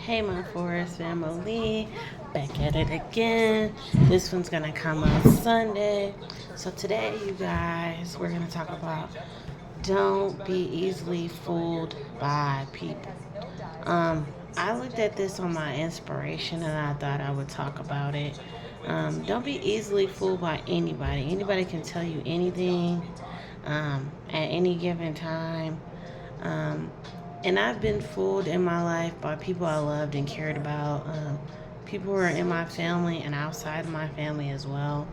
Hey, my Forest family, back at it again. This one's gonna come out Sunday. So, today, you guys, we're gonna talk about don't be easily fooled by people. I looked at this on my inspiration and I thought I would talk about it. Don't be easily fooled by anybody. Anybody can tell you anything at any given time. Um, and I've been fooled in my life by people I loved and cared about. People who are in my family and outside of my family as well.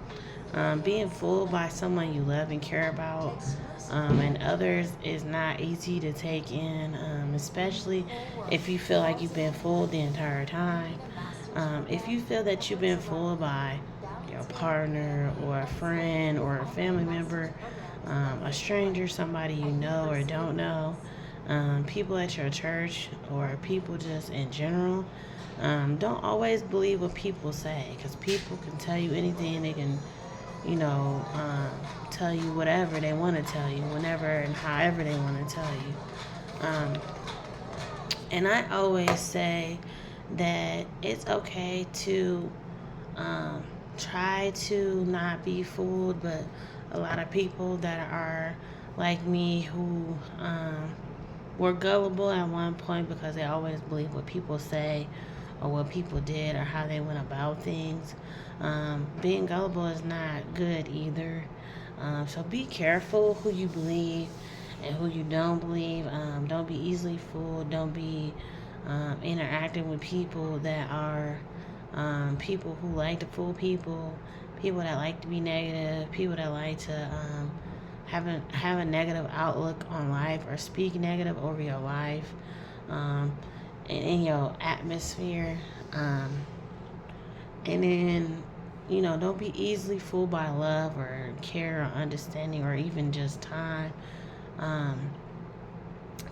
Being fooled by someone you love and care about and others is not easy to take in, especially if you feel like you've been fooled the entire time. If you feel that you've been fooled by your partner or a friend or a family member, a stranger, somebody you know or don't know, people at your church, or people just in general, don't always believe what people say because people can tell you anything. They can, tell you whatever they want to tell you, whenever and however they want to tell you. And I always say that it's okay to um, try to not be fooled, but a lot of people that are like me who were gullible at one point because they always believe what people say or what people did or how they went about things. Being gullible is not good either. So be careful who you believe and who you don't believe. Don't be easily fooled. Don't be interacting with people that are people who like to fool people, people that like to be negative, people that like to have a negative outlook on life or speak negative over your life um, and in your atmosphere. And then, don't be easily fooled by love or care or understanding or even just time. Um,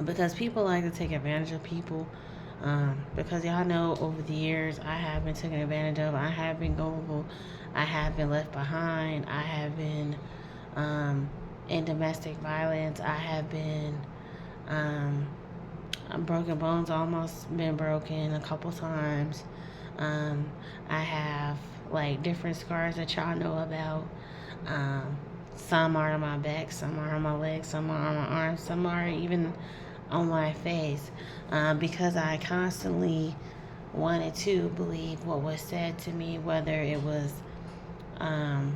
because people like to take advantage of people. Because y'all know over the years I have been taken advantage of. I have been gullible. I have been left behind. I have been in domestic violence. I have been um, broken bones, almost been broken a couple times. I have like different scars that y'all know about. Um, some are on my back, some are on my legs, some are on my arms, some are even on my face, because I constantly wanted to believe what was said to me, whether it was um,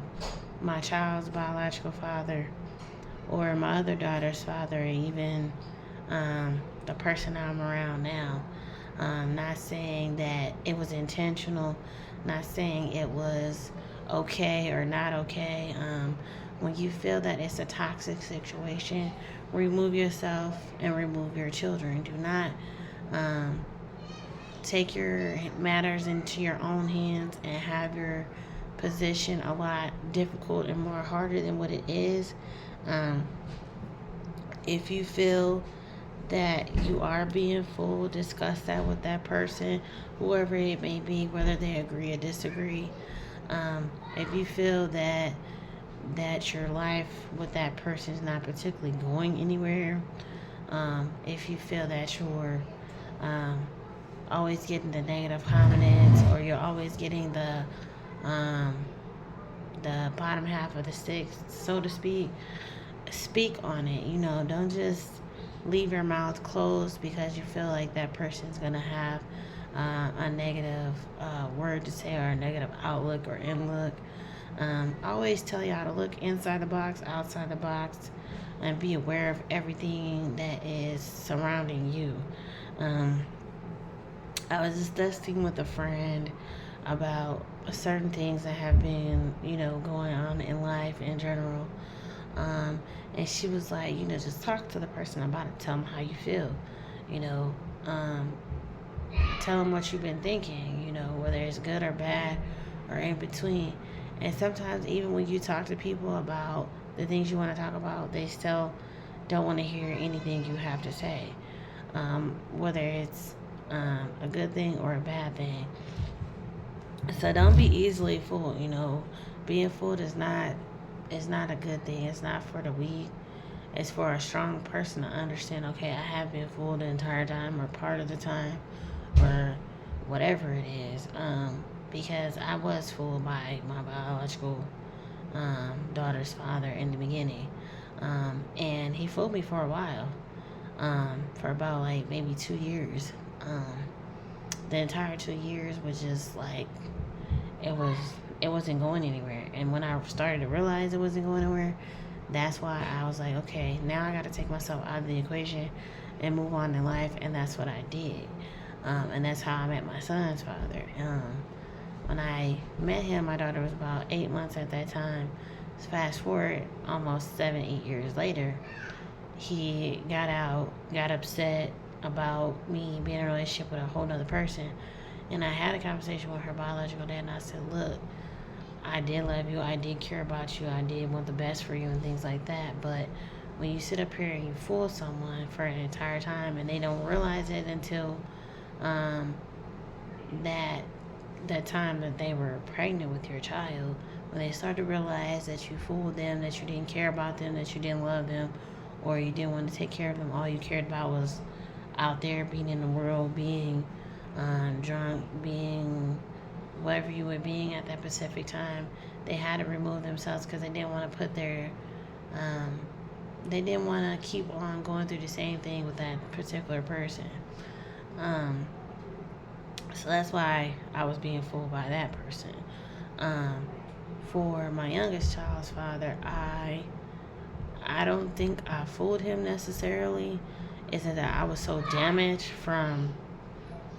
my child's biological father or my other daughter's father, or even the person I'm around now. Not saying that it was intentional, not saying it was okay or not okay. When you feel that it's a toxic situation, remove yourself and remove your children. Do not um, take your matters into your own hands and have your position a lot difficult and more harder than what it is. Um, if you feel that you are being fooled, discuss that with that person, whoever it may be, whether they agree or disagree. If you feel that your life with that person is not particularly going anywhere, if you feel that you're um, always getting the negative comments or you're always getting um, the bottom half of the stick, so to speak on it. Don't just leave your mouth closed because you feel like that person's gonna have a negative word to say or a negative outlook or inlook. I always tell y'all to look inside the box, outside the box, and be aware of everything that is surrounding you. Um, I was discussing with a friend about certain things that have been, going on in life in general. And she was like, just talk to the person about it. Tell them how you feel. You know, um, tell them what you've been thinking, whether it's good or bad or in between. And sometimes, even when you talk to people about the things you want to talk about, they still don't want to hear anything you have to say, whether it's a good thing or a bad thing. So don't be easily fooled. Being fooled is not a good thing. It's not for the weak. It's for a strong person to understand. Okay, I have been fooled the entire time, or part of the time, or whatever it is, because I was fooled by my biological daughter's father in the beginning. And he fooled me for a while, for about like maybe 2 years. The entire 2 years was just like, it was it wasn't going anywhere. And when I started to realize it wasn't going anywhere, that's why I was like, okay, now I got to take myself out of the equation and move on in life. And that's what I did. And that's how I met my son's father. When I met him, my daughter was about 8 months at that time. Fast forward almost 7, 8 years later, he got out, got upset about me being in a relationship with a whole nother person. And I had a conversation with her biological dad, and I said, look, I did love you, I did care about you, I did want the best for you and things like that. But when you sit up here and you fool someone for an entire time and they don't realize it until that time that they were pregnant with your child, when they start to realize that you fooled them, that you didn't care about them, that you didn't love them, or you didn't want to take care of them, all you cared about was out there being in the world, being drunk, being whatever you were being at that specific time, they had to remove themselves because they didn't want to put their they didn't want to keep on going through the same thing with that particular person. So that's why I was being fooled by that person. For my youngest child's father, I don't think I fooled him necessarily. It's that I was so damaged from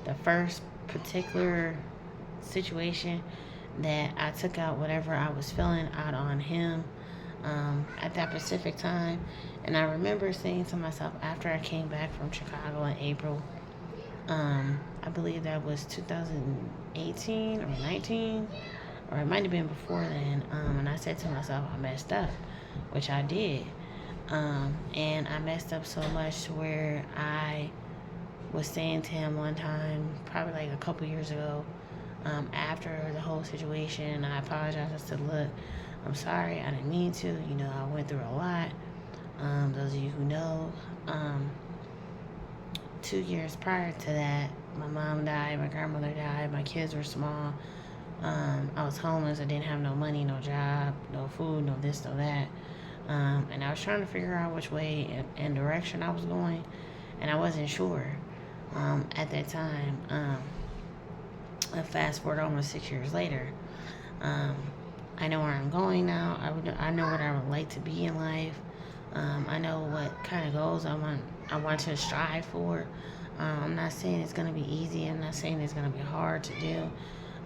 the first particular situation that I took out whatever I was feeling out on him at that specific time. And I remember saying to myself after I came back from Chicago in April, I believe that was 2018 or 19, or it might have been before then. And I said to myself, I messed up, which I did. And I messed up so much to where I was saying to him one time, probably like a couple years ago, after the whole situation, I apologized. I said, look, I'm sorry, I didn't mean to. You know, I went through a lot. Those of you who know, 2 years prior to that, my mom died, my grandmother died, my kids were small. I was homeless, I didn't have no money, no job, no food, no this, no that. And I was trying to figure out which way and direction I was going, and I wasn't sure at that time. Fast forward almost 6 years later, I know where I'm going now. I know what I would like to be in life. I know what kind of goals I want to strive for. I'm not saying it's going to be easy. I'm not saying it's going to be hard to do.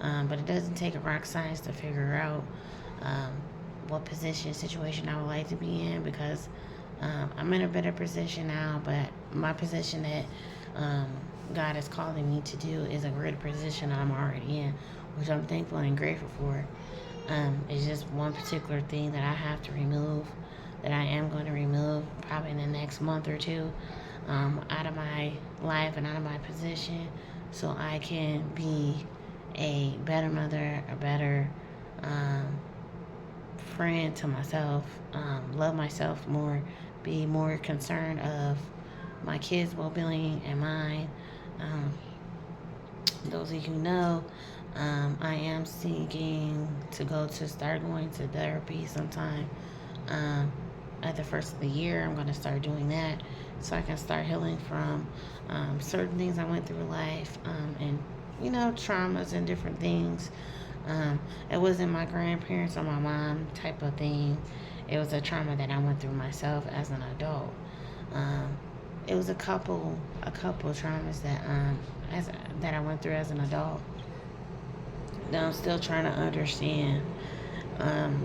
But it doesn't take a rock science to figure out what situation I would like to be in, because I'm in a better position now, but my position that God is calling me to do is a greater position I'm already in, which I'm thankful and grateful for. It's just one particular thing that I have to remove, that I am going to remove probably in the next month or two, out of my life and out of my position, so I can be a better mother, a better friend to myself, love myself more, be more concerned of my kids' well-being and mine. Those of you who know, I am seeking to start going to therapy sometime. At the first of the year, I'm going to start doing that so I can start healing from certain things I went through in life, and traumas and different things. It wasn't my grandparents or my mom type of thing. It was a trauma that I went through myself as an adult. It was a couple traumas that I went through as an adult that I'm still trying to understand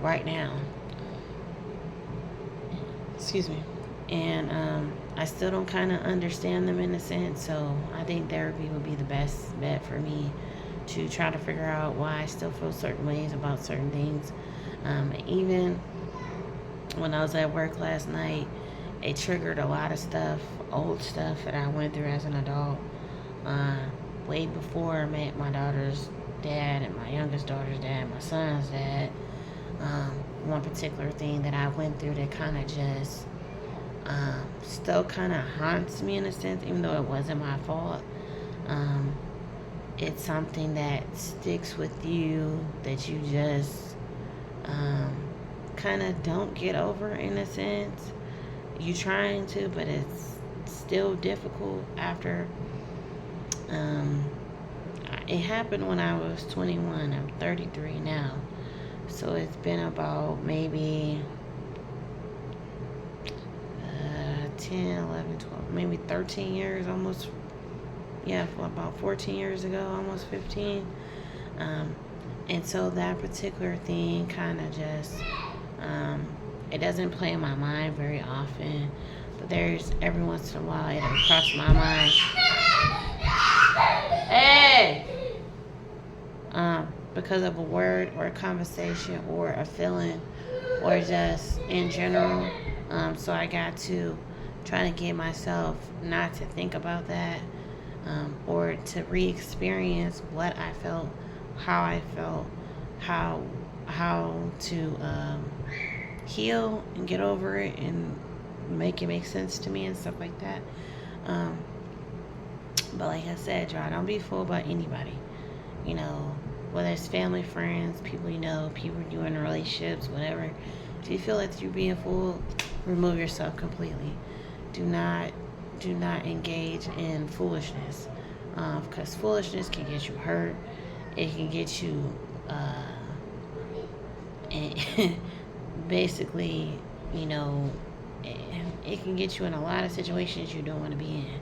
right now. Excuse me. And I still don't kind of understand them in a sense, so I think therapy would be the best bet for me to try to figure out why I still feel certain ways about certain things. Even when I was at work last night, it triggered a lot of stuff, old stuff that I went through as an adult, way before I met my daughter's dad and my youngest daughter's dad, my son's dad. One particular thing that I went through that kind of just still kind of haunts me in a sense, even though it wasn't my fault. it's something that sticks with you, that you just kind of don't get over in a sense. You trying to, but it's still difficult after. Um, it happened when I was 21. I'm 33 now. So it's been about maybe 10, 11, 12, maybe 13 years, almost, yeah, about 14 years ago, almost 15. And so that particular thing kind of just, it doesn't play in my mind very often, but there's every once in a while it'll cross my mind. Hey! Because of a word or a conversation or a feeling or just in general. So I got to try to get myself not to think about that, or to re-experience what I felt, how I felt, how to heal and get over it and make it make sense to me and stuff like that. But like I said, y'all, don't be fooled by anybody. You know, whether it's family, friends, people you know, people you in relationships, whatever. If you feel like you're being fooled, remove yourself completely. Do not engage in foolishness, because foolishness can get you hurt. It can get you, basically, you know, it can get you in a lot of situations you don't want to be in.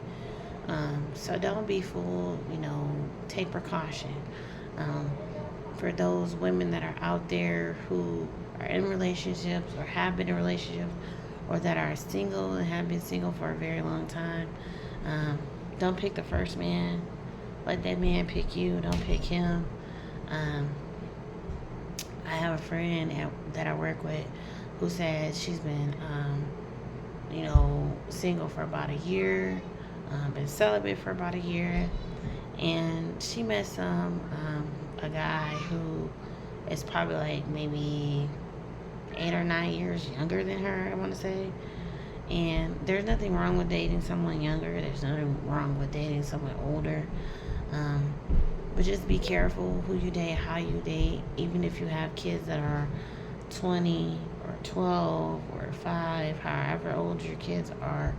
So don't be fooled, you know, take precaution. For those women that are out there who are in relationships or have been in relationships or that are single and have been single for a very long time, don't pick the first man. Let that man pick you. Don't pick him. I have a friend that I work with who said she's been, you know, single for about a year, been celibate for about a year, and she met a guy who is probably like maybe 8 or 9 years younger than her, I want to say. And there's nothing wrong with dating someone younger. There's nothing wrong with dating someone older. But just be careful who you date, how you date. Even if you have kids that are 20 or 12 or 5, however old your kids are,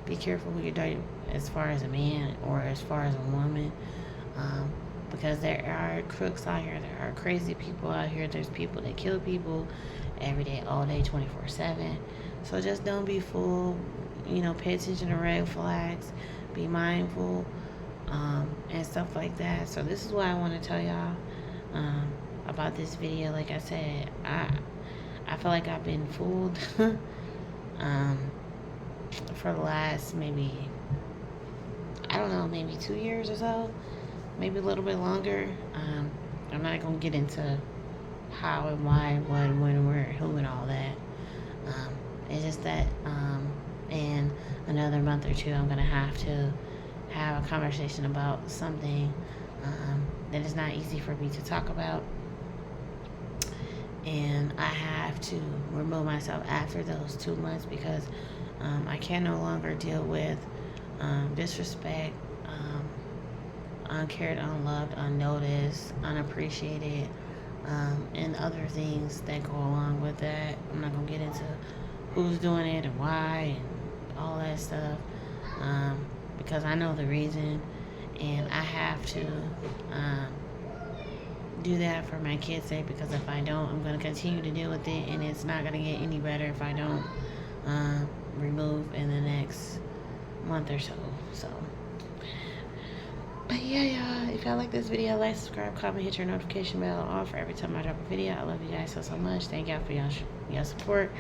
be careful who you date as far as a man or as far as a woman. Because there are crooks out here. There are crazy people out here. There's people that kill people every day, all day, 24/7. So just don't be fooled. You know, pay attention to red flags. Be mindful, and stuff like that. So this is what I want to tell y'all about this video. Like I said, I feel like I've been fooled for the last maybe, I don't know, maybe 2 years or so. Maybe a little bit longer. I'm not going to get into how and why, what, when, where, who, and all that. It's just that in another month or two, I'm going to have a conversation about something that is not easy for me to talk about. And I have to remove myself after those 2 months because I can no longer deal with disrespect, uncared, unloved, unnoticed, unappreciated, and other things that go along with that. I'm not going to get into who's doing it and why and all that stuff, because I know the reason, and I have to do that for my kids' sake, because if I don't, I'm going to continue to deal with it, and it's not going to get any better if I don't remove in the next month or so. But yeah, y'all, if y'all like this video, like, subscribe, comment, hit your notification bell on for every time I drop a video. I love you guys so much. Thank y'all for y'all support.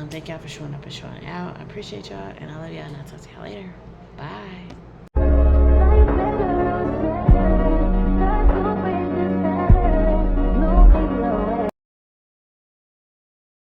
Thank y'all for showing up and showing out. I appreciate y'all, and I love y'all, and I'll talk to y'all later. Bye.